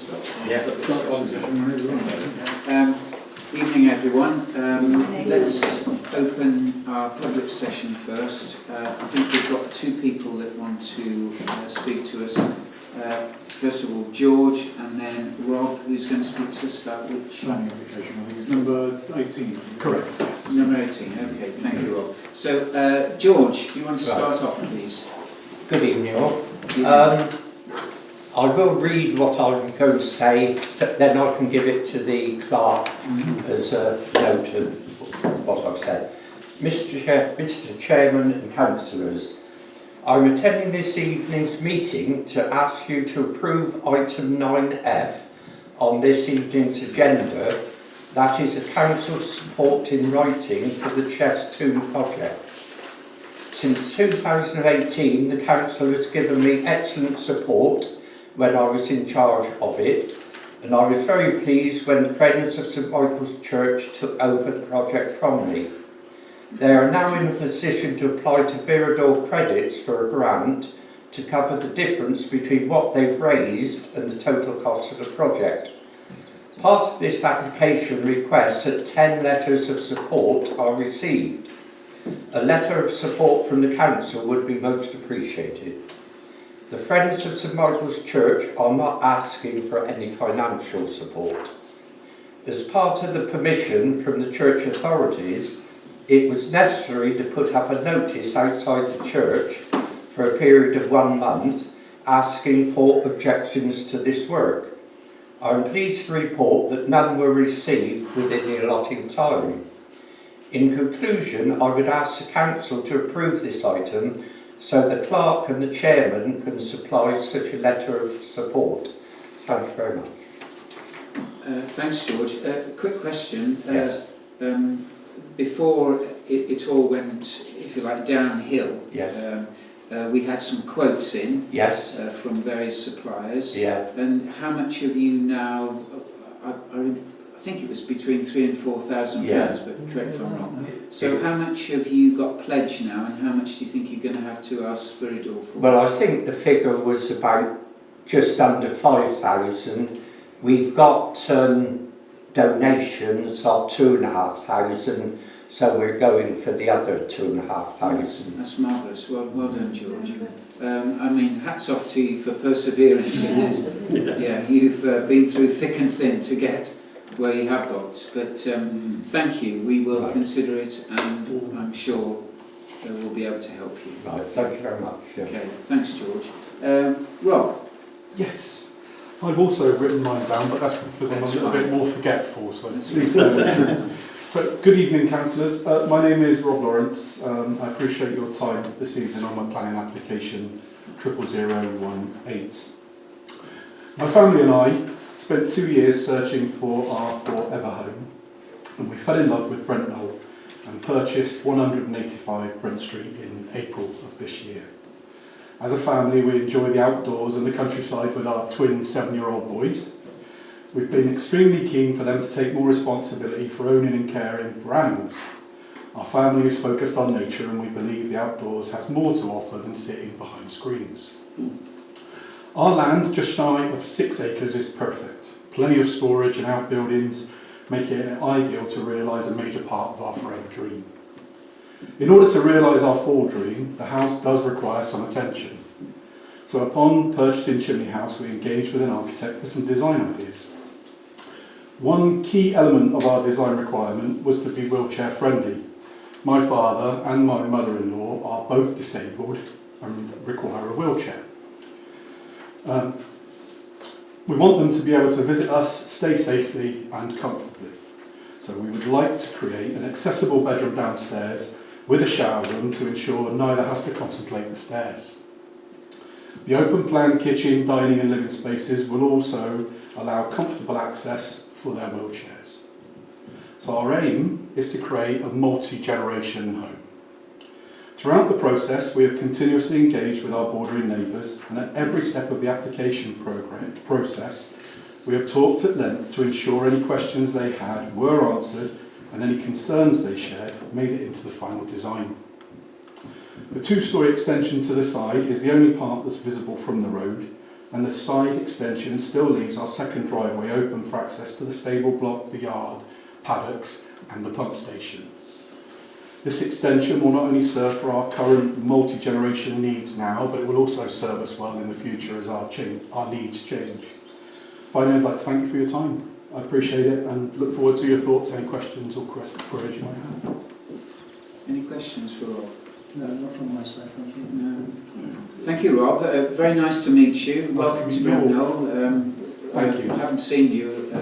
start. Yeah. Evening everyone. Let's open our public session first. I think we've got two people that want to speak to us. First of all, George, and then Rob, who's going to speak to us about which? Planning application, I think it's number 18. Correct, yes. Number 18, okay, thank you, Rob. So, George, do you want to start off, please? Good evening, all. I will read what I'm going to say, so then I can give it to the clerk as a note of what I've said. Mr. Chairman and Councillors, I'm attending this evening's meeting to ask you to approve item 9F on this evening's agenda, that is a council support in writing for the Chess Tomb project. Since 2018, the council has given me excellent support when I was in charge of it, and I was very pleased when Friends of St Michael's Church took over the project from me. They are now in a position to apply to Viridor credits for a grant to cover the difference between what they've raised and the total cost of the project. Part of this application requests that 10 letters of support are received. A letter of support from the council would be most appreciated. The Friends of St Michael's Church are not asking for any financial support. As part of the permission from the church authorities, it was necessary to put up a notice outside the church for a period of 1 month asking for objections to this work. I am pleased to report that none were received within the allotted time. In conclusion, I would ask the council to approve this item so the clerk and the chairman can supply such a letter of support. Thank you very much. Thanks, George. Quick question. Yes. Before it all went, if you like, downhill, Yes. We had some quotes in Yes. from various suppliers. Yeah. And how much have you now? I think it was between £3,000 and £4,000, but correct if I'm wrong. So how much have you got pledged now, and how much do you think you're going to have to ask Viridor for? Well, I think the figure was about just under 5,000. We've got donations of 2,500, so we're going for the other 2,500. That's marvellous. Well done, George. I mean, hats off to you for perseverance in this. Yeah, you've been through thick and thin to get where you have got. But thank you. We will consider it, and I'm sure we'll be able to help you. Right, thank you very much. Yeah. Okay, thanks, George. Rob? Yes, I've also written mine down, but that's because I'm a little bit more forgetful. So, so good evening, councillors. My name is Rob Lawrence. I appreciate your time this evening on my planning application 00018. My family and I spent 2 years searching for our forever home, and we fell in love with Brent Knoll and purchased 185 Brent Street in April of this year. As a family, we enjoy the outdoors and the countryside with our twin 7-year-old boys. We've been extremely keen for them to take more responsibility for owning and caring for animals. Our family is focused on nature, and we believe the outdoors has more to offer than sitting behind screens. Our land, just shy of 6 acres, is perfect. Plenty of storage and outbuildings, making it ideal to realise a major part of our forever dream. In order to realise our full dream, the house does require some attention. So upon purchasing Chimney House, we engaged with an architect for some design ideas. One key element of our design requirement was to be wheelchair friendly. My father and my mother-in-law are both disabled and require a wheelchair. We want them to be able to visit us, stay safely and comfortably. So we would like to create an accessible bedroom downstairs with a shower room to ensure neither has to contemplate the stairs. The open plan kitchen, dining and living spaces will also allow comfortable access for their wheelchairs. So our aim is to create a multi-generation home. Throughout the process, we have continuously engaged with our bordering neighbours, and at every step of the application process, we have talked at length to ensure any questions they had were answered and any concerns they shared made it into the final design. The 2-storey extension to the side is the only part that's visible from the road, and the side extension still leaves our second driveway open for access to the stable block, the yard, paddocks and the pump station. This extension will not only serve for our current multi-generation needs now, but it will also serve us well in the future as our needs change. Finally, I'd like to thank you for your time. I appreciate it and look forward to your thoughts, any questions or queries you might have. Any questions for Rob? No, not from my side, thank you. No. Thank you, Rob. Very nice to meet you. Welcome to Brent Knoll. Thank you. I haven't seen you,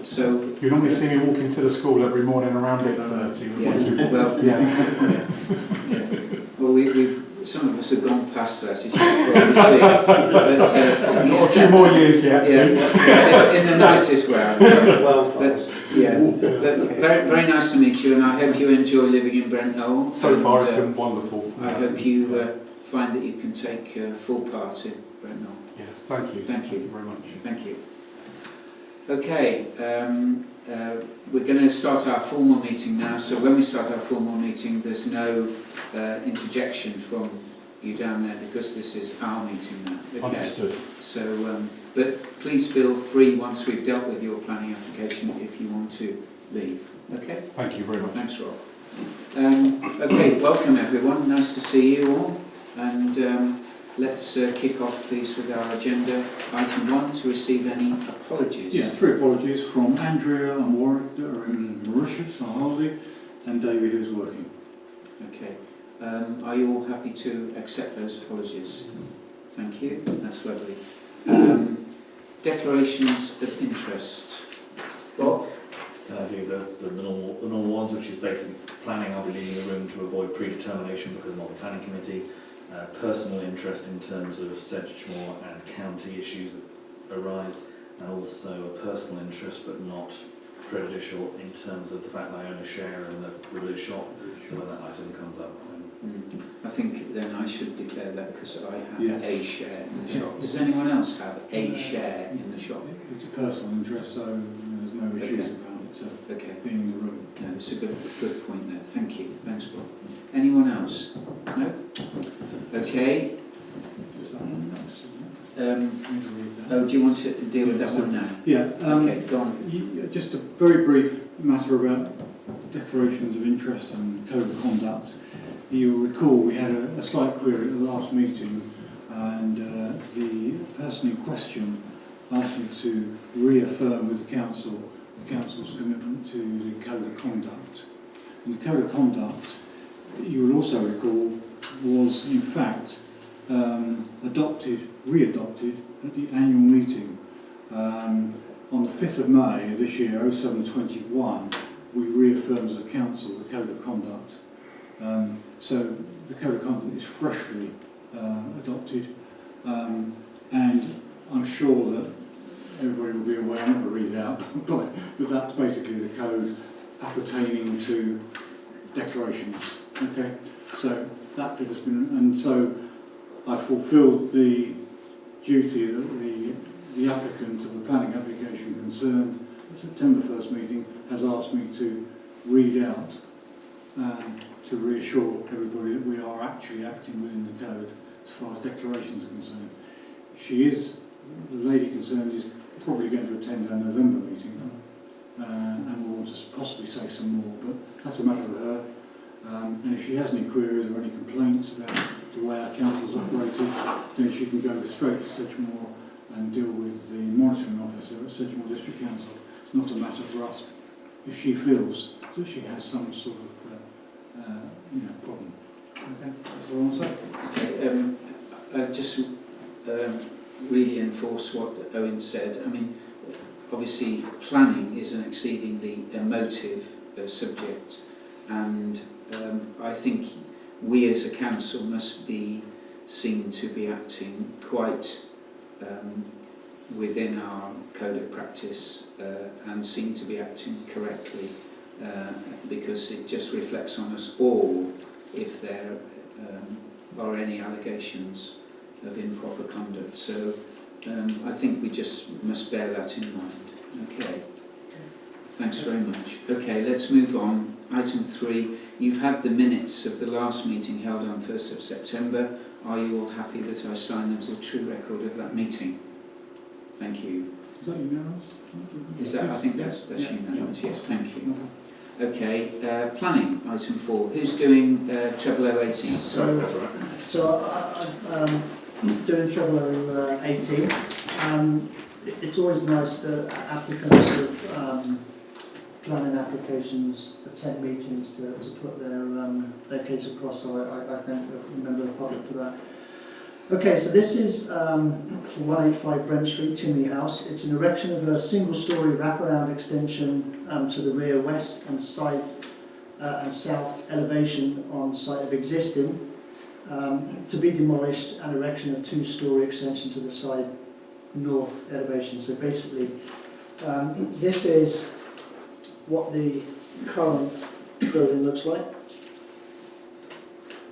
so... You normally see me walking to the school every morning around 8:30. Yeah, well, yeah. Well, some of us have gone past that, as you can probably see. But, Got a few more years yet. Yeah, in the nicest way. Well, But very nice to meet you, and I hope you enjoy living in Brent Knoll. So far it's And, been wonderful. I hope you find that you can take full part in Brent Knoll. Yeah, thank you. Thank you. Thank you very much. Thank you. Okay, we're going to start our formal meeting now. So when we start our formal meeting, there's no interjection from you down there because this is our meeting now. Okay. Understood. So, but please feel free once we've dealt with your planning application if you want to leave. Okay. Thank you very much. Thanks, Rob. Okay, welcome everyone. Nice to see you all. And let's kick off, please, with our agenda. Item 1, to receive any apologies. Yeah, 3 apologies from Andrea and Warwick that are in Mauritius on holiday, and David who's working. Okay. Are you all happy to accept those apologies? Thank you. That's lovely. Declarations of interest. Well, Can I do the normal ones, which is basically planning? I'll be leaving the room to avoid predetermination because I'm on the planning committee. Personal interest in terms of Sedgemoor and county issues that arise, and also a personal interest but not prejudicial in terms of the fact that I own a share in the religious shop, so when that item comes up. I think then I should declare that because I have Yes. a share in the shop. Does anyone else have a share in the shop? It's a personal interest, so there's no issues Okay. about Okay. being in the room. No, it's a good point there. Thank you. Thanks, Bob. Anyone else? No? Okay. Oh, do you want to deal with that one now? Yeah, Okay, go on. just a very brief matter about declarations of interest and code of conduct. You'll recall we had a slight query at the last meeting, and the person in question asked me to reaffirm with the council's commitment to the code of conduct. And the code of conduct, you will also recall, was in fact re-adopted at the annual meeting. On the 5th of May this year, 0721, we reaffirmed as a council the code of conduct. So the code of conduct is freshly adopted, and I'm sure that everybody will be aware, I'm not going to read it out, but that's basically the code appertaining to declarations. Okay, so that has been, and so I fulfilled the duty that the applicant of the planning application concerned. The September 1st meeting has asked me to read out to reassure everybody that we are actually acting within the code as far as declarations are concerned. The lady concerned is probably going to attend our November meeting and will want to possibly say some more, but that's a matter of her. And if she has any queries or any complaints about the way our council's operated, then she can go straight to Sedgemoor and deal with the monitoring officer at Sedgemoor District Council. It's not a matter for us if she feels that she has some sort of problem. Okay, that's all I want to say. I just really enforce what Owen said. I mean, obviously planning is an exceedingly emotive subject, and I think we as a council must be seen to be acting quite within our code of practice and seem to be acting correctly, because it just reflects on us all if there are any allegations of improper conduct. So I think we just must bear that in mind. Okay. Thanks very much. Okay, let's move on. Item 3. You've had the minutes of the last meeting held on 1st of September. Are you all happy that I sign them as a true record of that meeting? Thank you. Is that unanimous? Is that, I think that's unanimous, yes, thank you. Okay, planning, item 4. Who's doing 0018? I'm doing treble 18. It's always nice that applicants of planning applications attend meetings to put their case across, so I thank the member of the public for that. Okay, so this is for 185 Brent Street, Chimney House. It's an erection of a single-storey wraparound extension to the rear west and side and south elevation on site of existing, to be demolished, and erection of two-storey extension to the side north elevation. So basically, this is what the current building looks like,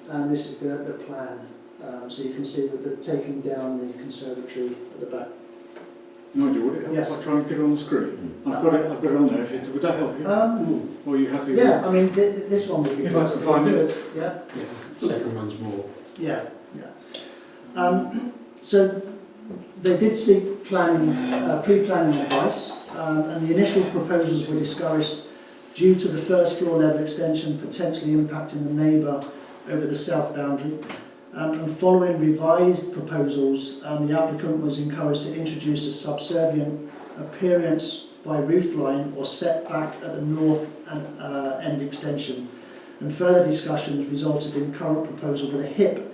and this is the plan. So you can see that they're taking down the conservatory at the back. Nigel, would it help if I try and get it on the screen? I've got it on there. Would that help you? Or are you happy with Yeah, I mean, this one would be If I can find it. Yeah. Second one's more. Yeah, yeah. So they did seek planning, pre-planning advice, and the initial proposals were discouraged due to the first floor level extension potentially impacting the neighbour over the south boundary. And following revised proposals, the applicant was encouraged to introduce a subservient appearance by roofline or setback at the north end extension. And further discussions resulted in current proposal with a hip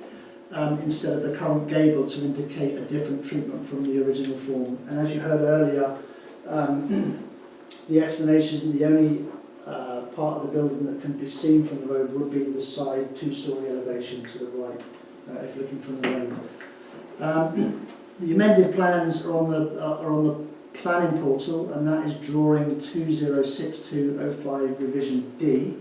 instead of the current gable to indicate a different treatment from the original form. And as you heard earlier, the explanations and the only part of the building that can be seen from the road would be the side two-storey elevation to the right, if looking from the road. The amended plans are on the planning portal, and that is drawing 206205 revision D.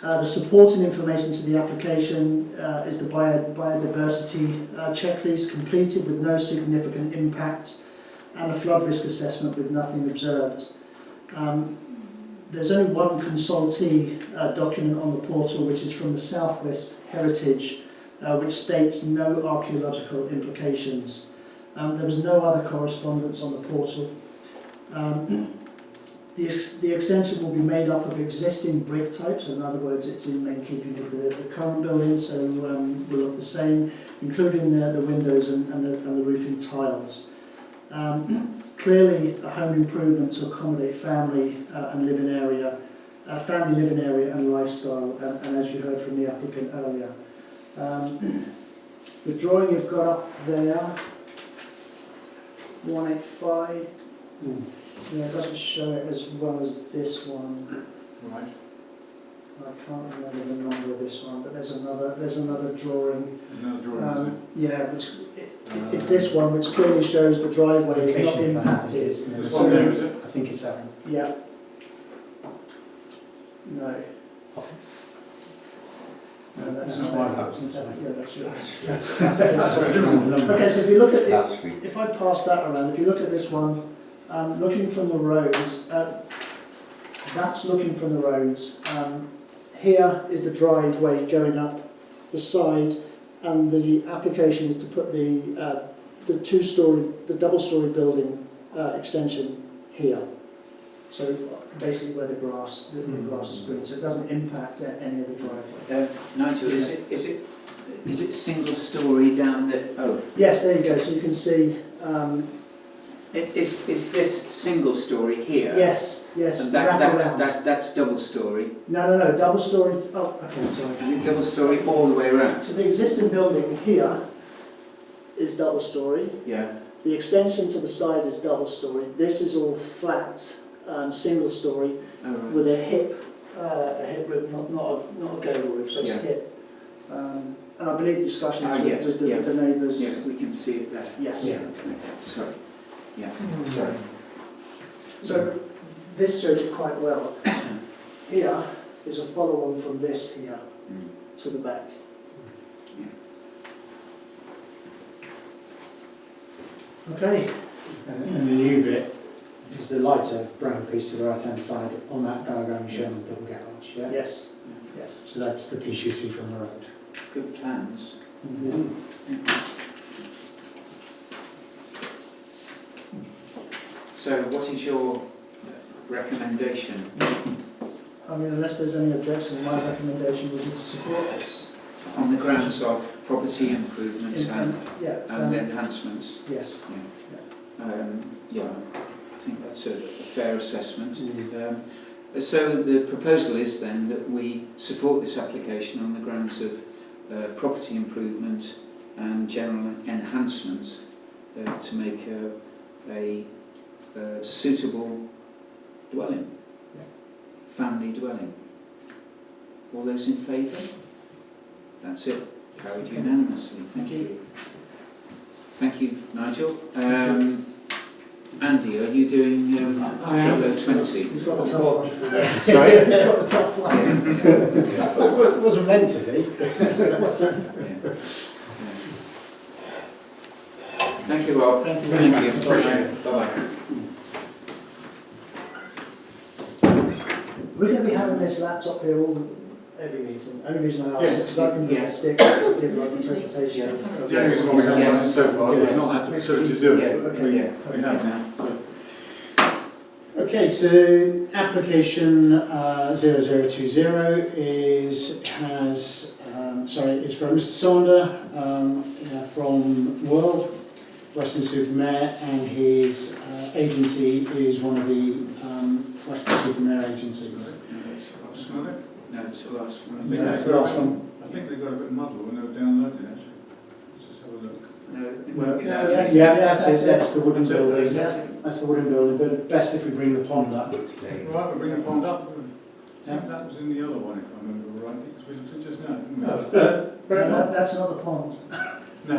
The supporting information to the application is the biodiversity checklist completed with no significant impact, and a flood risk assessment with nothing observed. There's only one consultee document on the portal, which is from the Southwest Heritage, which states no archaeological implications. There was no other correspondence on the portal. The extension will be made up of existing brick types, so in other words it's in keeping with the current building, so will look the same, including the windows and the roofing tiles. Clearly a home improvement to accommodate family and living area, and lifestyle, and as you heard from the applicant earlier. The drawing you've got up there, 185. Yeah, it doesn't show it as well as this one. Right. I can't remember the number of this one, but there's another drawing. Another drawing, is Yeah, it's this one which clearly shows the driveway is not impacted. it? This one there, is it? I think it's that one. Yeah. No. No, that's No, not my it. house. Yeah, that's yours. That's Okay, so if you look at That's sweet. if I pass that around, if you look at this one, looking from the road, that's looking from the roads. Here is the driveway going up the side, and the application is to put the double-storey building extension here. So basically where the grass is green, so it doesn't impact any of the driveway. Nigel, is it single story down the? Oh, Yes, there you go. So you can see. is this single story here? Yes, yes. And wraparound. that's double story. No, double story. Oh, okay, sorry. Is it double story all the way around? So the existing building here is double story. Yeah. The extension to the side is double story. This is all flat, single story Oh, right. with a hip roof, not a gable roof, so it's Yeah. a hip. And I believe discussions Yes, with the neighbours. Yeah, we can see it there. Yes. Yeah. Okay. Sorry. Yeah. Sorry. So this shows it quite well. Here is a follow-on from this here to the back. Okay. And the new bit is the lighter brown piece to the right hand side on that diagram showing the double garage, yeah? Yes. Yes. So that's the piece you see from the road. Good plans. So what is your recommendation? I mean, unless there's any objection, my recommendation would be to support this. On the grounds of property improvements Yeah, and enhancements? yes. Yeah, I think that's a fair assessment. So the proposal is then that we support this application on the grounds of property improvement and general enhancement to make a suitable dwelling, family dwelling. All those in favour? That's it. Carried unanimously. Thank you. Thank you, Nigel. Andy, are you doing I am. Chapter 20? He's got the top one. Sorry? He's got the top one. It wasn't meant to be. Yeah. Thank you, Rob. Thank you. Thank you. Appreciate it. Bye-bye. We're going to be having this laptop here every meeting. Only reason I ask is because I can Yes. stick to give like a presentation. Yes. The only reason why we haven't done it so far, we've Yes. not had the facility to do Yeah, it. okay, yeah. We have now. So, Okay, so application 0020 is from Mr. Saunder from World, Western-super-Mare, and his agency is one of the Western-super-Mare agencies. No, that's the last that's one. not it. No, it's the last one. I think That's the last one. I think they got a bit muddled when they were downloading actually. Let's just have a look. No, it Well, won't be yeah, that. Yeah, that's it, that's the wooden That's it, building. that's it. That's the wooden building, but best if we bring the pond up. Right, we'll bring the pond up. I think that was in the other one, if I remember rightly, because we looked at it just now, didn't we? No, that's not the pond. No.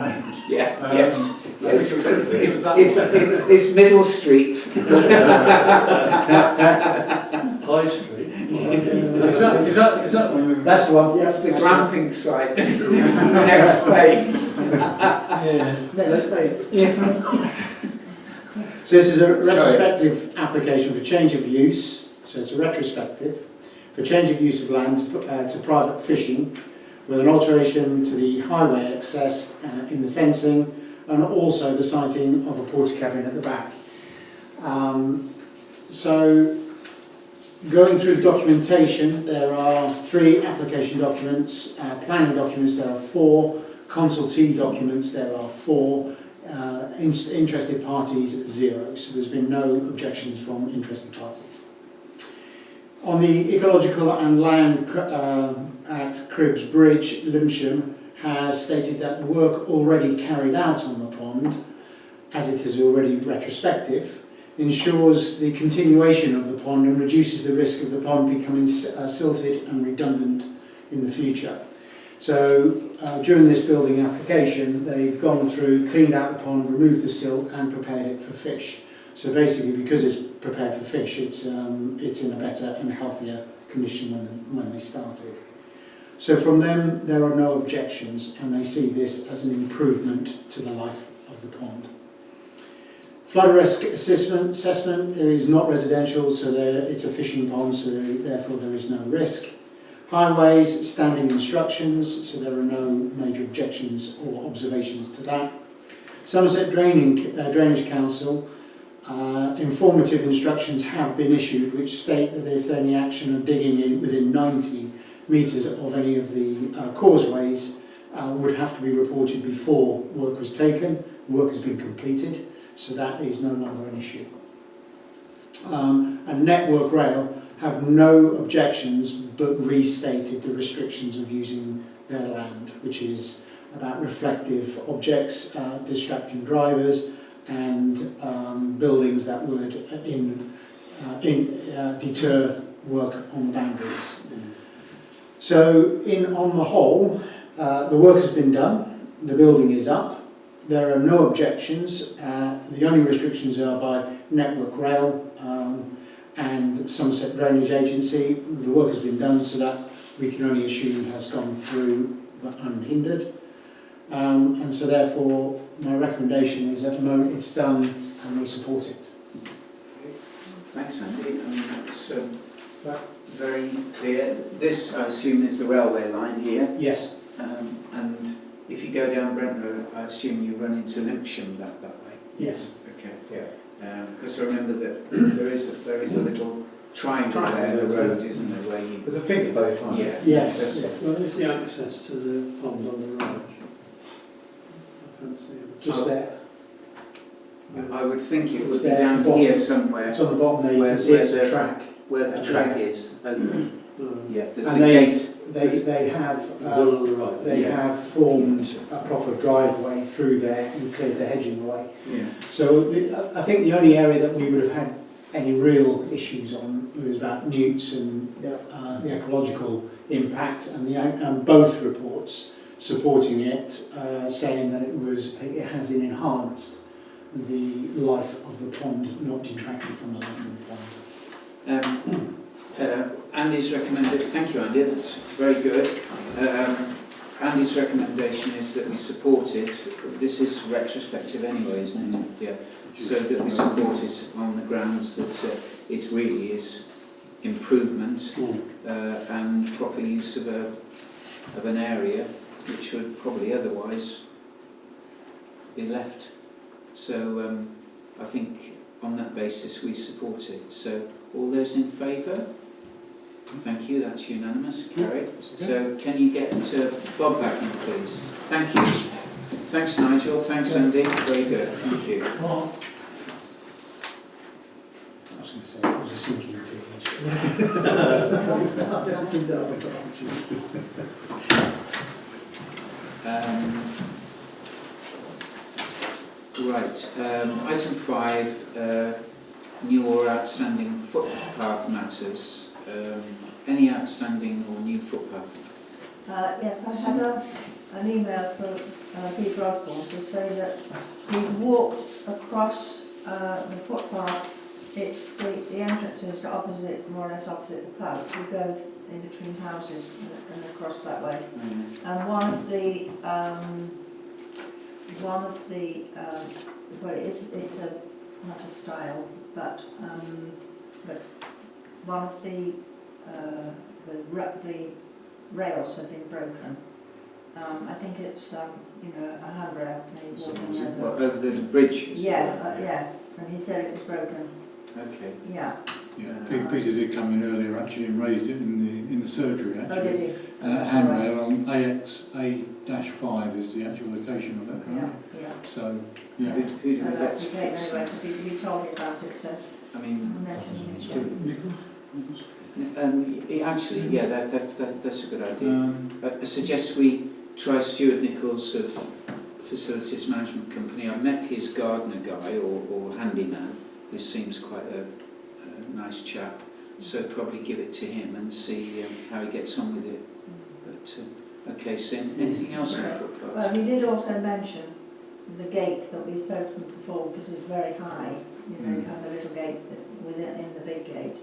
Yeah, Um, yes. Yes. I think it was that one. It's Middle Street. High Street. Is that one? you- That's the one. That's the That's glamping site. Next phase. Next phase. So this is a retrospective application for change of use. So it's a retrospective for change of use of land to private fishing, with an alteration to the highway access in the fencing, and also the siting of a porta cabin at the back. So going through the documentation, there are 3 application documents, planning documents there are 4, consultee documents there are 4, interested parties 0, so there's been no objections from interested parties. On the Ecological and Land Act Cribbs Bridge, Lymsham has stated that the work already carried out on the pond, as it is already retrospective, ensures the continuation of the pond and reduces the risk of the pond becoming silted and redundant in the future. So during this building application, they've gone through, cleaned out the pond, removed the silt and prepared it for fish. So basically, because it's prepared for fish, it's in a better and healthier condition than when they started. So from them, there are no objections, and they see this as an improvement to the life of the pond. Flood risk assessment is not residential, so it's a fishing pond, so therefore there is no risk. Highways, standing instructions, so there are no major objections or observations to that. Somerset Drainage Council, informative instructions have been issued which state that if any action of digging in within 90 metres of any of the causeways would have to be reported before work was taken. Work has been completed, so that is no longer an issue. And Network Rail have no objections but restated the restrictions of using their land, which is about reflective objects, distracting drivers, and buildings that would deter work on the boundaries. So on the whole, the work has been done, the building is up, there are no objections, the only restrictions are by Network Rail and Somerset Drainage Agency. The work has been done, so that we can only assume has gone through unhindered. And so therefore my recommendation is at the moment it's done and we support it. Thanks, Andy. That's very clear. This, I assume, is the railway line here. Yes. And if you go down Brent Road, I assume you run into Lymsham that way. Yes. Okay. Yeah. Because I remember that there is a little triangle there in the road, isn't there, where you... With a finger boat on it. Yeah. Yes. That's it. Where's the access to the pond on the right? I can't see it. Just there. I would think it would It's be there down at the here bottom. somewhere, It's on the bottom there, you Where- can see where it's a the- track. where the track is. Yeah, there's And a gate. they have, The one on the right. they Yeah. have formed a proper driveway through there and cleared the hedging away. Yeah. So I think the only area that we would have had any real issues on was about newts and the ecological impact, and both reports supporting it, saying that it has enhanced the life of the pond, not detracted from the life of the pond. Andy's recommended, thank you Andy, that's very good. Andy's recommendation is that we support it. This is retrospective anyway, isn't it? Yeah. So that we support it on the grounds that it really is improvement and proper use of an area which would probably otherwise be left. So I think on that basis we support it. So all those in favour? Thank you, that's unanimous, carried. So can you get Bob back in please? Thank you. Thanks Nigel, thanks Andy, very good, thank you. I was going to say it was a sinking Item 5, new or outstanding footpath matters. Any outstanding or new footpath? Yes, I had an email from Peter Osborne to say that he walked across the footpath. It's the entrance is opposite, more or less opposite the pub. You go in between houses and across that way. And one of the well, it's not a style, but one of the rails have been broken. I think it's a handrail. Maybe walking over. What, over the bridge? Yeah, yes, and he said it was broken. Okay. Yeah. Yeah, Peter did come in earlier actually and raised it in the surgery actually. Oh, did he? Handrail on AXA-5 is the actual location of it, right? Yeah. So, yeah. Who do we get? That's okay, anyway, because you told me about it, so I mean, I mentioned it. actually, yeah, that's a good idea. I suggest we try Stuart Nichols of Facilities Management Company. I've met his gardener guy or handyman, who seems quite a nice chap. So probably give it to him and see how he gets on with it. But okay, so anything else on the footpath? Well, he did also mention the gate that we've spoken before, because it's very high. You know, you have a little gate within the big gate.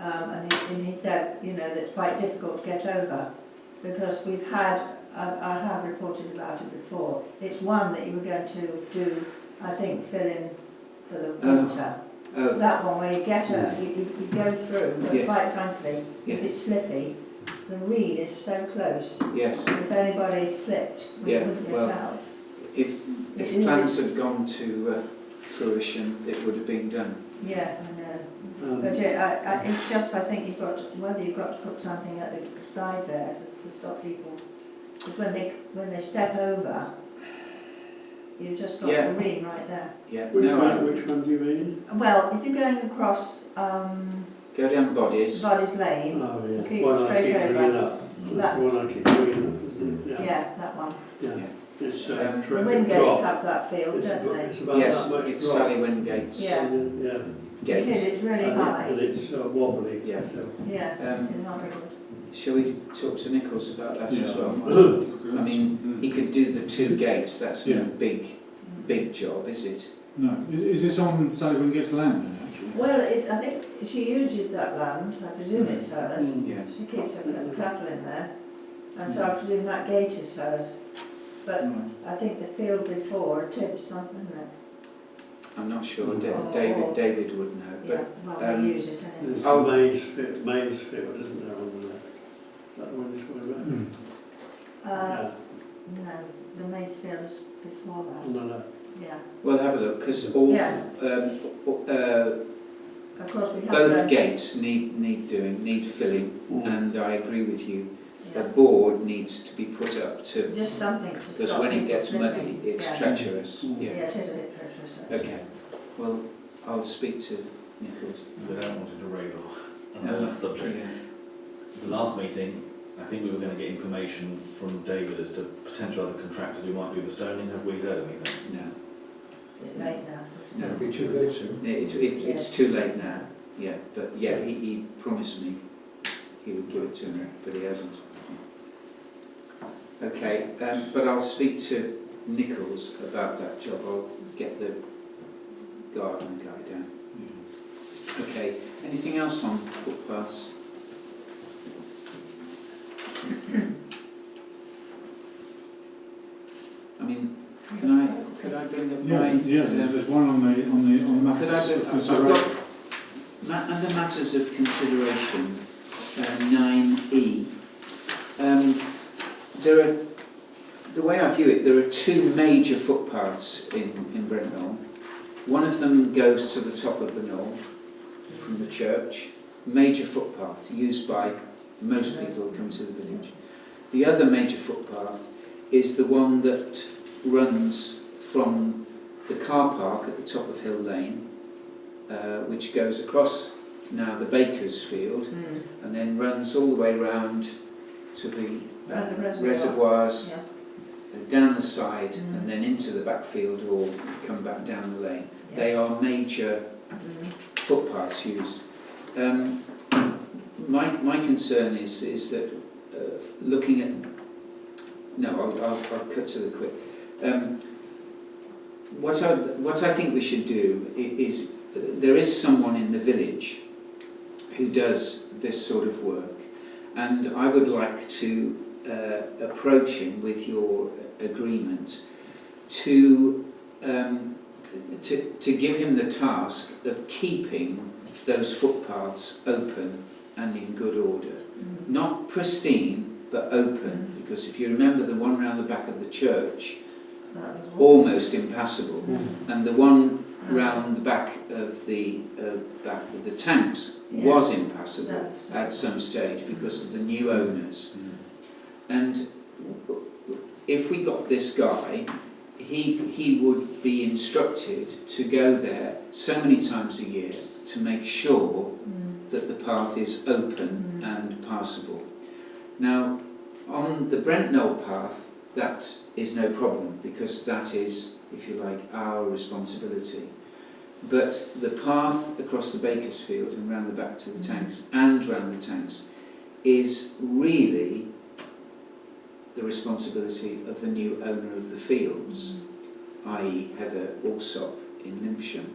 And he said, that it's quite difficult to get over, because we've had, I have reported about it before, it's one that you were going to do, I think, fill in for the winter. Oh, That one where you get you go through, but Yes. quite frankly, Yes. if it's slippy, the reed is so close. yes. If anybody slipped, we Yeah, wouldn't get well, out. If plans had gone to fruition, it would have been done. Yeah, I know. But it's just, I think you've got to put something at the side there to stop people. Because when they step over, you've just got Yeah. the reed right there. Yeah. Which one do you mean? Well, if you're going across Go down Bodies. Bodies Lane, Oh, yeah. Keep One I straight keep over. bringing up. That's the one I keep bringing up, isn't it? yeah, that one. Yeah. It's The The drop. Wingates have that field, It's don't they? it's about Yes, that much it's drop. Sally Wingate's Yeah. Yeah. It is, gate. it's really And high. it's wobbly. Yeah. So. Yeah, Um, it's not very good. Shall we talk to Nichols about that as Yeah. well? I mean, he could do the two gates. That's no Yeah. big job, is it? No, is this on Sally Wingate's land then actually? Well, I think she uses that land, I presume it's hers. Yeah. She keeps her cattle in there, and so I presume that gate is hers. But Right. I think the field before tipped something, isn't it? I'm not sure. Oh. David would know. Yeah, But well, they use it anyway. There's Oh. Mansfield, isn't there, on the left? Is that the one you're talking about? No, the Maysfield is before On that. the left. Yeah. We'll have a look, because all, Yeah. Of course we have both the, gates need filling, and I agree with you. The yeah, board needs to be put up to, just something to because stop when it people gets slipping. muddy, it's Yeah. treacherous. Mm. Yeah. Yeah, it is a bit treacherous. actually. Okay. Well, I'll speak to Nicholas. Without wanting to raise another subject, Yeah. the last meeting, I think we were going to get information from David as to potential other contractors who might do the stoning. Have we heard anything? No. It's late now. No. It'll be too late soon. It's too late now. Yeah, but yeah, he promised me he would give it to me, but he hasn't. Okay, but I'll speak to Nichols about that job. I'll get the garden guy down. Okay, anything else on footpaths? I mean, could I bring up my... There's one on the map. Could I bring, I've got, under matters of consideration, 9E, there are, the way I view it, there are two major footpaths in Brent Knoll. One of them goes to the top of the knoll from the church, major footpath used by most people who come to the village. The other major footpath is the one that runs from the car park at the top of Hill Lane, which goes across now the Baker's Field, and then runs all the way round to the Round the reservoir. reservoirs, Yeah. down the side, and then into the backfield or come back down the lane. Yeah. They are major footpaths used. My concern is that looking at... No, I'll cut to the quick. What I think we should do is, there is someone in the village who does this sort of work, and I would like to approach him with your agreement to give him the task of keeping those footpaths open and in good order. Not pristine, but open, because if you remember the one round the back of the church, almost impassable, and the one round the back of the tanks was impassable at some stage because of the new owners. And if we got this guy, he would be instructed to go there so many times a year to make sure that the path is open and passable. Now, on the Brent Knoll path, that is no problem, because that is, if you like, our responsibility. But the path across the Baker's Field and round the back to the tanks and round the tanks is really the responsibility of the new owner of the fields, i.e. Heather Alsop in Limpsham.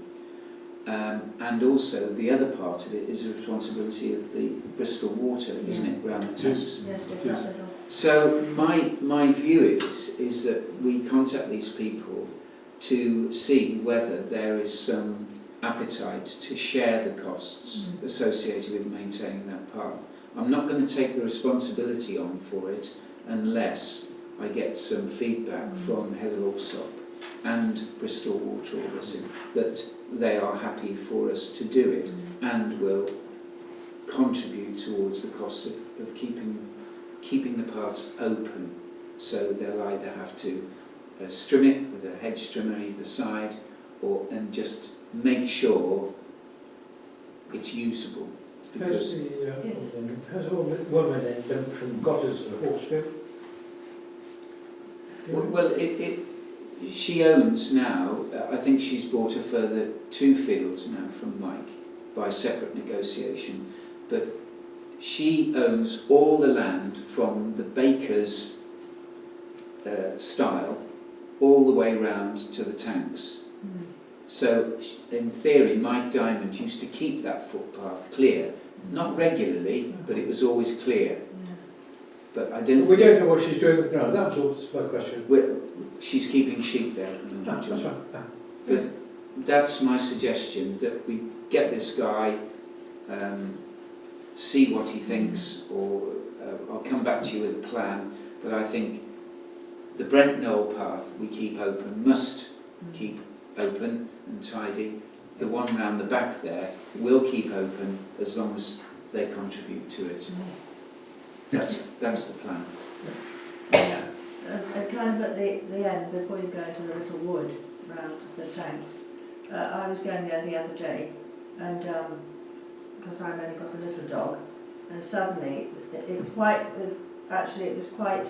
And also the other part of it is the responsibility of the Bristol Water, isn't it, round the tanks? Yes, just that little. So my view is that we contact these people to see whether there is some appetite to share the costs associated with maintaining that path. I'm not going to take the responsibility on for it unless I get some feedback from Heather Alsop and Bristol Water Audit that they are happy for us to do it and will contribute towards the cost of keeping the paths open. So they'll either have to strim it with a hedge trimmer either side, and just make sure it's usable. Because Has all the woman then dumped from Gotters to Horsefield? well, she owns now, I think she's bought a further 2 fields now from Mike by separate negotiation, but she owns all the land from the Baker's style all the way round to the tanks. So in theory Mike Diamond used to keep that footpath clear, not regularly, but it was always clear. But I don't We think don't know what she's doing with the ground, that was all my question. she's keeping sheep there at the moment. That's right. But that's my suggestion, that we get this guy, see what he thinks, or I'll come back to you with a plan. But I think the Brent Knoll path we keep open must keep open and tidy. The one round the back there will keep open as long as they contribute to it. That's the plan. Yeah. Kind of at the end, before you go into the little wood round the tanks, I was going there the other day, and because I've only got a little dog, and suddenly it was quite